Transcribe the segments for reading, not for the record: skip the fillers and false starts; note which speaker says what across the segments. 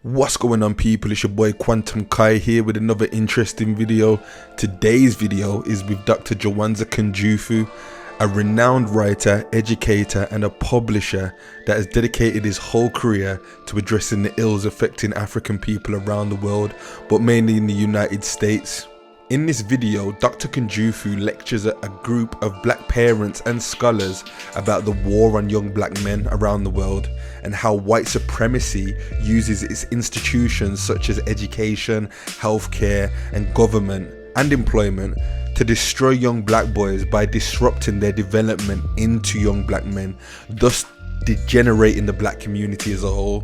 Speaker 1: What's going on, people? It's your boy Quantum Kai here with another interesting video. Today's video is with Dr. Jawanza Kunjufu, a renowned writer, educator and a publisher that has dedicated his whole career to addressing the ills affecting African people around the world, but mainly in the United States. In this video, Dr. Kunjufu lectures a group of black parents and scholars about the war on young black men around the world and how white supremacy uses its institutions such as education, healthcare and government and employment to destroy young black boys by disrupting their development into young black men, thus degenerating the black community as a whole.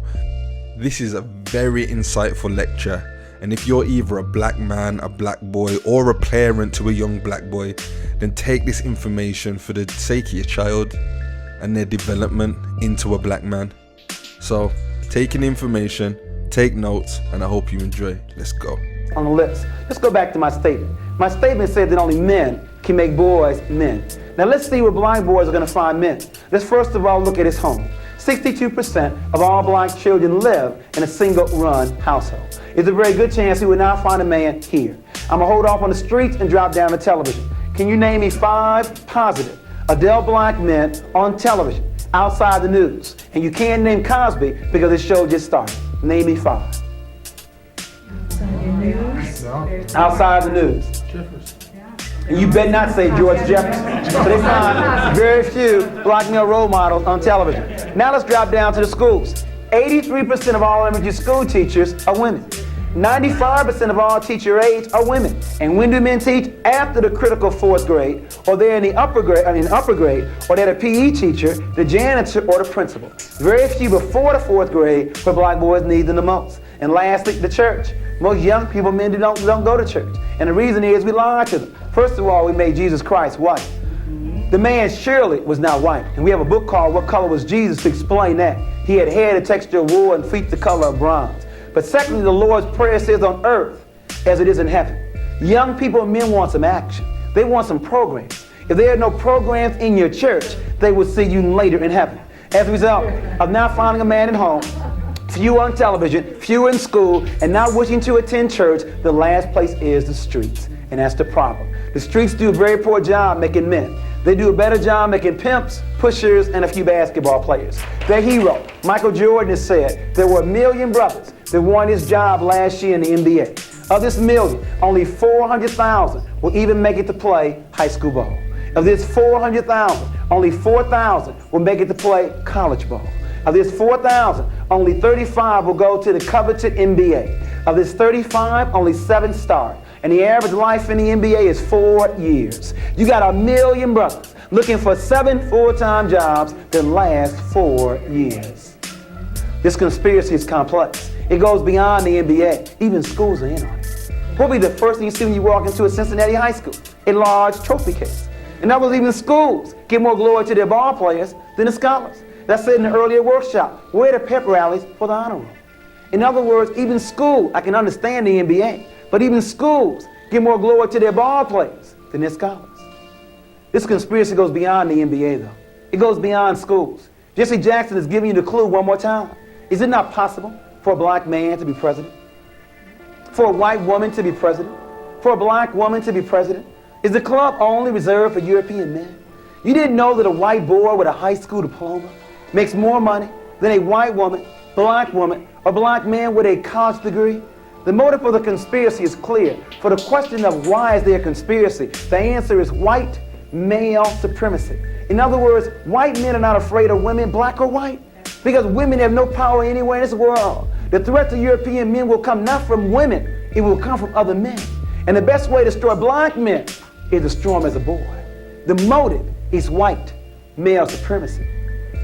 Speaker 1: This is a very insightful lecture. And if you're either a black man, a black boy, or a parent to a young black boy, then take this information for the sake of your child and their development into a black man. So, take in information, take notes, and I hope you enjoy. Let's go.
Speaker 2: On the list. Let's go back to my statement. My statement said that only men can make boys men. Now let's see where black boys are going to find men. Let's first of all look at his home. 62% of all black children live in a single-run household. It's a very good chance he would not find a man here. I'm going to hold off on the streets and drop down to television. Can you name me 5 positive adult black men on television outside the news? And you can't name Cosby because his show just started. Name me 5. Outside the news. And you better not say George Jefferson. So they find very few black male role models on television. Now let's drop down to the schools. 83% of all elementary school teachers are women. 95% of all teacher aides are women. And when do men teach? After the critical 4th grade, or they're in the upper grade, or they're the PE teacher, the janitor, or the principal. Very few before the 4th grade where black boys need them the most. And lastly, the church. Most young people, men don't go to church. And the reason is we lie to them. First of all, we made Jesus Christ white. The man surely was not white. And we have a book called What Color Was Jesus to explain that. He had hair the texture of wool and feet the color of bronze. But secondly, the Lord's Prayer says on earth as it is in heaven. Young people and men want some action. They want some programs. If there are no programs in your church, they will see you later in heaven. As a result of not finding a man at home, few on television, few in school, and not wishing to attend church, the last place is the streets. And that's the problem. The streets do a very poor job making men. They do a better job making pimps, pushers, and a few basketball players. Their hero, Michael Jordan, has said there were 1 million brothers that won his job last year in the NBA. Of this million, only 400,000 will even make it to play high school ball. Of this 400,000, only 4,000 will make it to play college ball. Of this 4,000, only 35 will go to the coveted NBA. Of this 35, only 7 start. And the average life in the NBA is 4 years. You got 1 million brothers looking for 7 full-time jobs that last 4 years. This conspiracy is complex. It goes beyond the NBA. Even schools are in on it. What will be the first thing you see when you walk into a Cincinnati high school? A large trophy case. In other words, even schools give more glory to their ball players than the scholars. That's said in the earlier workshop. Where are the pep rallies for the honor roll? In other words, even school, I can understand the NBA, but even schools give more glory to their ball players than their scholars. This conspiracy goes beyond the NBA, though. It goes beyond schools. Jesse Jackson is giving you the clue one more time. Is it not possible for a black man to be president? For a white woman to be president? For a black woman to be president? Is the club only reserved for European men? You didn't know that a white boy with a high school diploma makes more money than a white woman, or black man with a college degree? The motive for the conspiracy is clear. For the question of why is there a conspiracy, the answer is white male supremacy. In other words, white men are not afraid of women, black or white, because women have no power anywhere in this world. The threat to European men will come not from women, it will come from other men. And the best way to destroy black men is to destroy them as a boy. The motive is white male supremacy.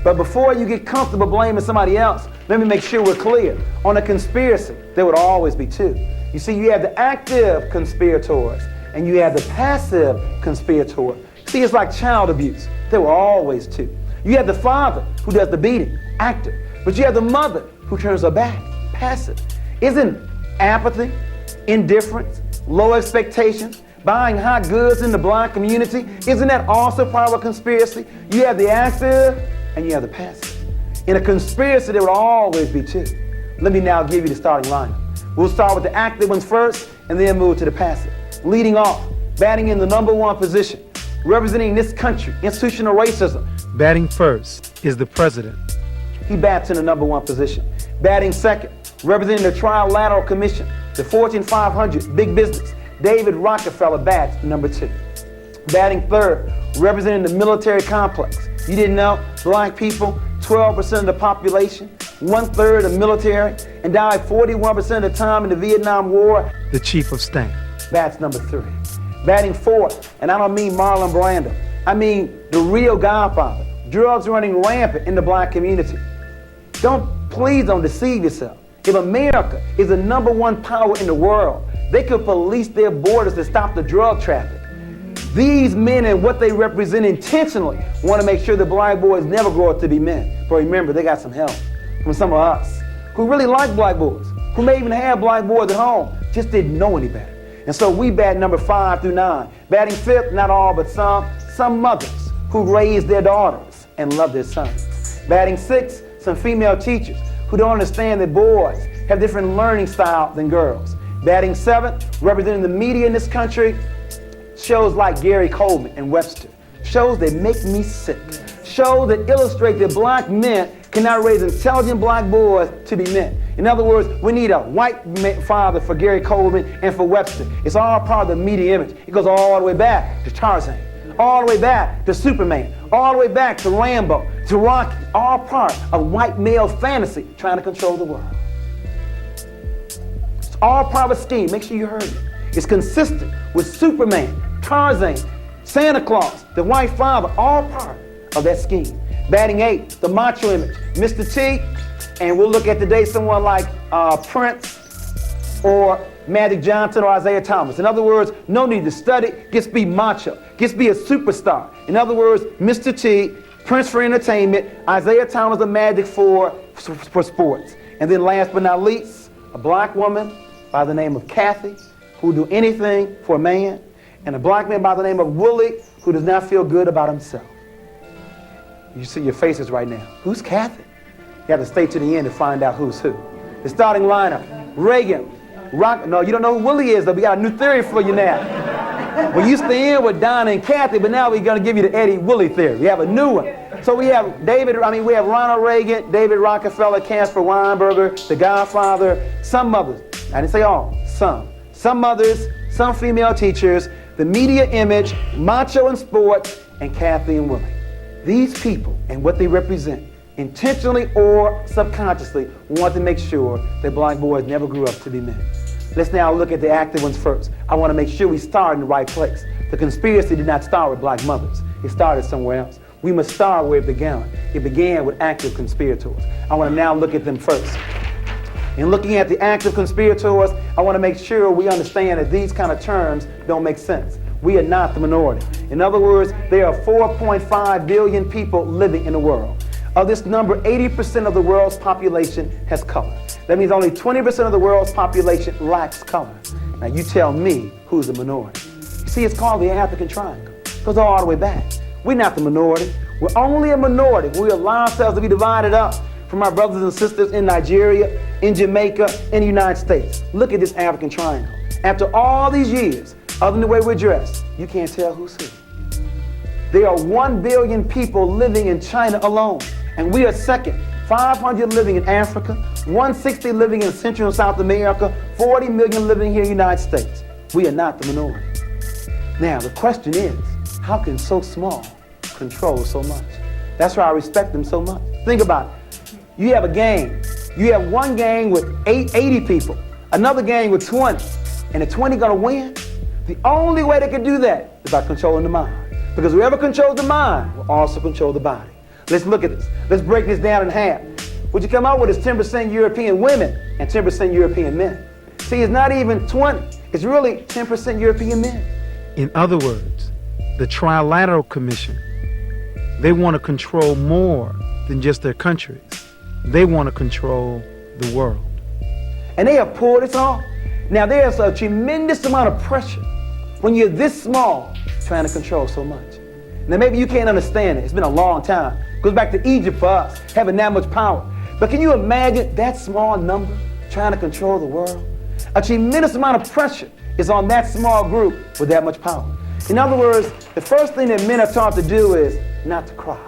Speaker 2: But before you get comfortable blaming somebody else, let me make sure we're clear. On a conspiracy, there would always be 2. You see, you have the active conspirators and you have the passive conspirator. See, it's like child abuse. There were always 2. You have the father who does the beating, active. But you have the mother who turns her back, passive. Isn't apathy, indifference, low expectations, buying hot goods in the black community, isn't that also part of a conspiracy? You have the active and you have the passive. In a conspiracy, there will always be 2. Let me now give you the starting lineup. We'll start with the active ones first and then move to the passive. Leading off, batting in the #1 position, representing this country, institutional racism.
Speaker 3: Batting first is the president.
Speaker 2: He bats in the #1 position. Batting second, representing the Trilateral Commission, the Fortune 500, big business. David Rockefeller bats #2. Batting third, representing the military complex. You didn't know, black people, 12% of the population, 1/3 of the military, and died 41% of the time in the Vietnam War.
Speaker 3: The chief of staff.
Speaker 2: Bats #3. Batting fourth, and I don't mean Marlon Brando. I mean the real godfather. Drugs running rampant in the black community. Please don't deceive yourself. If America is the #1 power in the world, they could police their borders to stop the drug traffic. These men and what they represent intentionally want to make sure the black boys never grow up to be men. But remember, they got some help from some of us who really like black boys, who may even have black boys at home, just didn't know any better. And so we bat #5 through 9. Batting fifth, not all but some mothers who raise their daughters and love their sons. Batting sixth, some female teachers who don't understand that boys have different learning style than girls. Batting seventh, representing the media in this country, shows like Gary Coleman and Webster. Shows that make me sick. Shows that illustrate that black men cannot raise intelligent black boys to be men. In other words, we need a white father for Gary Coleman and for Webster. It's all part of the media image. It goes all the way back to Tarzan, all the way back to Superman, all the way back to Rambo, to Rocky, all part of white male fantasy trying to control the world. It's all part of a scheme. Make sure you heard it. It's consistent with Superman, Tarzan, Santa Claus, the white father, all part of that scheme. Batting eighth, the macho image, Mr. T, and we'll look at today someone like Prince or Magic Johnson or Isaiah Thomas. In other words, no need to study, just be macho, just be a superstar. In other words, Mr. T, Prince for entertainment, Isaiah Thomas, the Magic for sports. And then last but not least, a black woman by the name of Kathy, who will do anything for a man, and a black man by the name of Willie, who does not feel good about himself. You see your faces right now. Who's Kathy? You have to stay to the end to find out who's who. The starting lineup, Reagan, no, you don't know who Willie is, though. We got a new theory for you now. We used to end with Donna and Kathy, but now we're going to give you the Eddie Willie theory. We have a new one. So we have we have Ronald Reagan, David Rockefeller, Caspar Weinberger, the Godfather, some mothers. I didn't say all, some. Some mothers, some female teachers, the media image, macho and sports, and Kathy and Willie. These people and what they represent, intentionally or subconsciously, want to make sure that black boys never grew up to be men. Let's now look at the active ones first. I want to make sure we start in the right place. The conspiracy did not start with black mothers. It started somewhere else. We must start where it began. It began with active conspirators. I want to now look at them first. In looking at the active conspirators, I want to make sure we understand that these kind of terms don't make sense. We are not the minority. In other words, there are 4.5 billion people living in the world. Of this number, 80% of the world's population has color. That means only 20% of the world's population lacks color. Now you tell me who's the minority. You see, it's called the African Triangle. It goes all the way back. We're not the minority. We're only a minority when we allow ourselves to be divided up from our brothers and sisters in Nigeria, in Jamaica, in the United States. Look at this African Triangle. After all these years, other than the way we're dressed, you can't tell who's who. There are 1 billion people living in China alone, and we are second. 500 living in Africa, 160 living in Central and South America, 40 million living here in the United States. We are not the minority. Now, the question is, how can so small control so much? That's why I respect them so much. Think about it. You have a gang. You have one gang with 80 people, another gang with 20, and the 20 gonna win? The only way they can do that is by controlling the mind. Because whoever controls the mind will also control the body. Let's look at this. Let's break this down in half. What you come up with is 10% European women and 10% European men. See, it's not even 20. It's really 10% European men.
Speaker 3: In other words, the Trilateral Commission, they want to control more than just their countries. They want to control the world.
Speaker 2: And they have pulled this off. Now, there's a tremendous amount of pressure when you're this small trying to control so much. Now, maybe you can't understand it. It's been a long time. It goes back to Egypt for us, having that much power. But can you imagine that small number trying to control the world? A tremendous amount of pressure is on that small group with that much power. In other words, the first thing that men are taught to do is not to cry.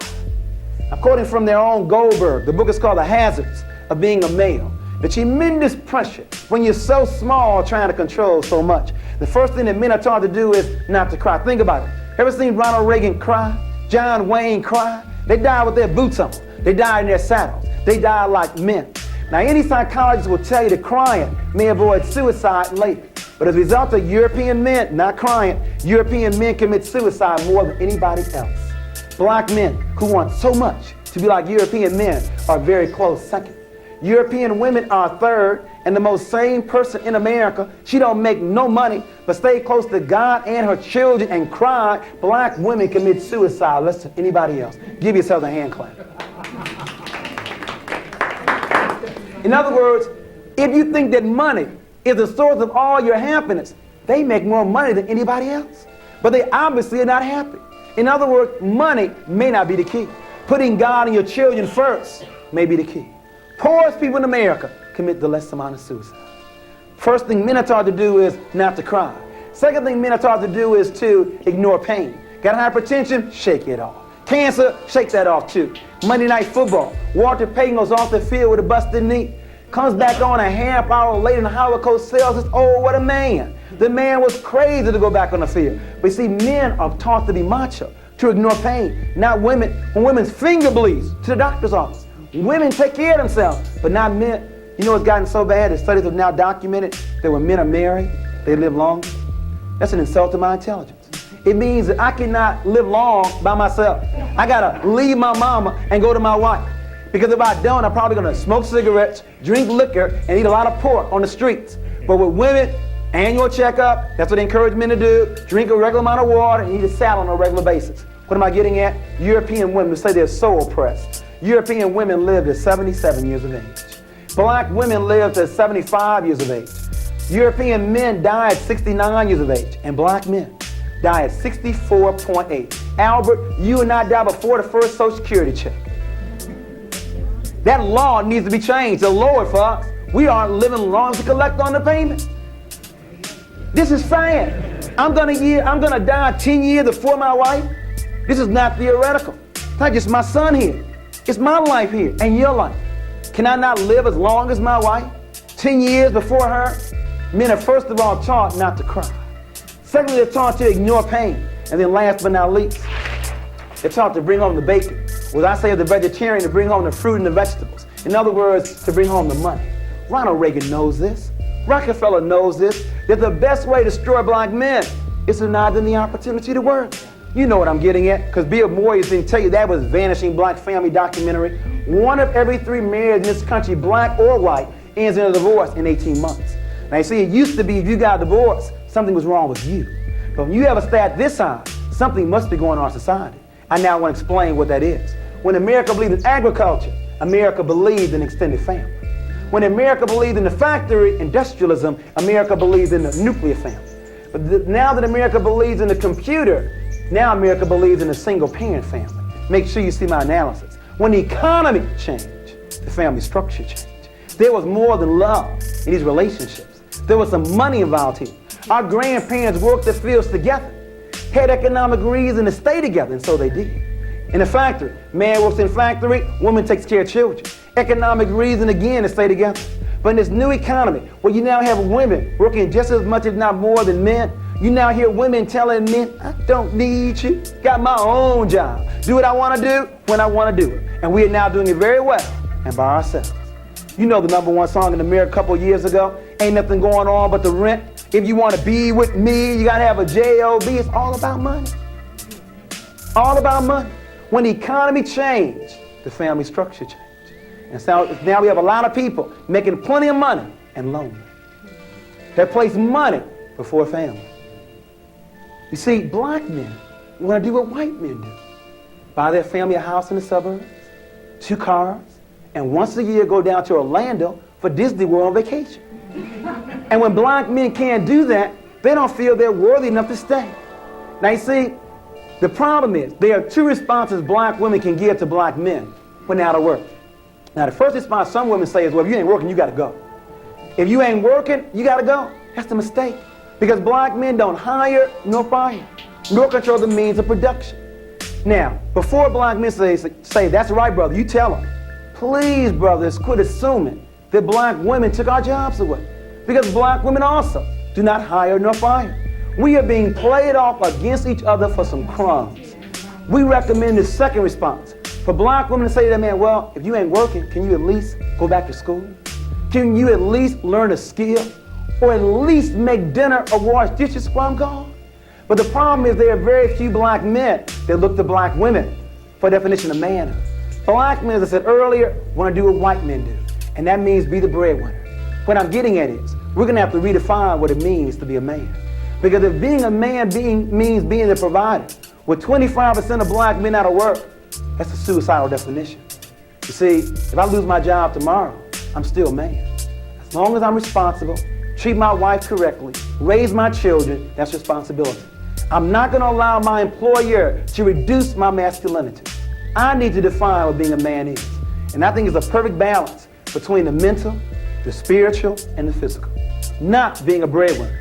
Speaker 2: I'm quoting from their own Goldberg. The book is called The Hazards of Being a Male. The tremendous pressure when you're so small trying to control so much. The first thing that men are taught to do is not to cry. Think about it. Ever seen Ronald Reagan cry? John Wayne cry? They died with their boots on. They died in their saddles. They died like men. Now, any psychologist will tell you that crying may avoid suicide later. But as a result of European men not crying, European men commit suicide more than anybody else. Black men who want so much to be like European men are very close second. European women are third, and the most sane person in America, she don't make no money, but stay close to God and her children and cry. Black women commit suicide less than anybody else. Give yourself a hand clap. In other words, if you think that money is the source of all your happiness, they make more money than anybody else. But they obviously are not happy. In other words, money may not be the key. Putting God and your children first may be the key. Poorest people in America commit the less amount of suicide. First thing men are taught to do is not to cry. Second thing men are taught to do is to ignore pain. Got hypertension? Shake it off. Cancer? Shake that off too. Monday Night Football. Walter Payton goes off the field with a busted knee. Comes back on a half hour later and Howard Coach tells us, oh, what a man. The man was crazy to go back on the field. But you see, men are taught to be macho, to ignore pain. Not women. When women's finger bleeds, to the doctor's office. Women take care of themselves, but not men. You know it's gotten so bad that studies have now documented that when men are married, they live longer. That's an insult to my intelligence. It means that I cannot live long by myself. I gotta leave my mama and go to my wife. Because if I don't, I'm probably gonna smoke cigarettes, drink liquor, and eat a lot of pork on the streets. But with women, annual checkup, that's what they encourage men to do. Drink a regular amount of water and eat a salad on a regular basis. What am I getting at? European women say they're so oppressed. European women lived at 77 years of age. Black women lived at 75 years of age. European men die at 69 years of age, and black men die at 64.8. Albert, you and I die before the first Social Security check. That law needs to be changed. To lower it for us. We aren't living long to collect on the payment. This is sad. I'm gonna die 10 years before my wife. This is not theoretical. It's not just my son here. It's my life here and your life. Can I not live as long as my wife? 10 years before her? Men are first of all taught not to cry. Secondly, they're taught to ignore pain. And then last but not least, they're taught to bring home the bacon. Well, I say as a vegetarian, to bring home the fruit and the vegetables. In other words, to bring home the money. Ronald Reagan knows this. Rockefeller knows this. That the best way to destroy black men is to deny them the opportunity to work. You know what I'm getting at, because Bill Moyers didn't tell you that was Vanishing Black Family documentary. 1 of every 3 married in this country, black or white, ends in a divorce in 18 months. Now you see, it used to be if you got a divorce, something was wrong with you. But when you have a stat this size, something must be going on in society. I now want to explain what that is. When America believed in agriculture, America believed in extended family. When America believed in the factory, industrialism, America believed in the nuclear family. But now that America believes in the computer, now America believes in a single-parent family. Make sure you see my analysis. When the economy changed, the family structure changed. There was more than love in these relationships. There was some money involved here. Our grandparents worked the fields together, had economic reason to stay together, and so they did. In the factory, man works in factory, woman takes care of children. Economic reason again to stay together. But in this new economy, where you now have women working just as much, if not more, than men, you now hear women telling men, I don't need you. Got my own job. Do what I want to do when I want to do it. And we are now doing it very well and by ourselves. You know the #1 song in America a couple years ago, Ain't Nothing Going On But the Rent. If you want to be with me, you got to have a J-O-B. It's all about money. All about money. When the economy changed, the family structure changed. And so now we have a lot of people making plenty of money and lonely. They place money before family. You see, black men want to do what white men do. Buy their family a house in the suburbs, 2 cars, and once a year go down to Orlando for Disney World on vacation. And when black men can't do that, they don't feel they're worthy enough to stay. Now you see, the problem is there are 2 responses black women can give to black men when they're out of work. Now, the first response some women say is, well, if you ain't working, you got to go. If you ain't working, you got to go. That's the mistake. Because black men don't hire nor fire, nor control the means of production. Now, before black men say that's right, brother, you tell them. Please, brothers, quit assuming that black women took our jobs away. Because black women also do not hire nor fire. We are being played off against each other for some crumbs. We recommend the second response. For black women to say to that man, well, if you ain't working, can you at least go back to school? Can you at least learn a skill? Or at least make dinner or wash dishes while I'm gone? But the problem is there are very few black men that look to black women for definition of manhood. Black men, as I said earlier, want to do what white men do. And that means be the breadwinner. What I'm getting at is, we're going to have to redefine what it means to be a man. Because if being a man means being the provider, with 25% of black men out of work, that's a suicidal definition. You see, if I lose my job tomorrow, I'm still a man. As long as I'm responsible, treat my wife correctly, raise my children, that's responsibility. I'm not going to allow my employer to reduce my masculinity. I need to define what being a man is. And I think it's a perfect balance between the mental, the spiritual, and the physical. Not being a breadwinner,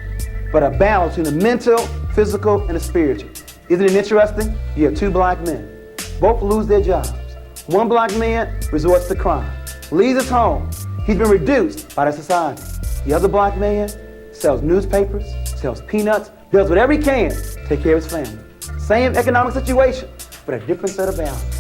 Speaker 2: but a balance between the mental, physical, and the spiritual. Isn't it interesting? You have two black men. Both lose their jobs. One black man resorts to crime, leaves his home. He's been reduced by the society. The other black man sells newspapers, sells peanuts, does whatever he can to take care of his family. Same economic situation, but a different set of values.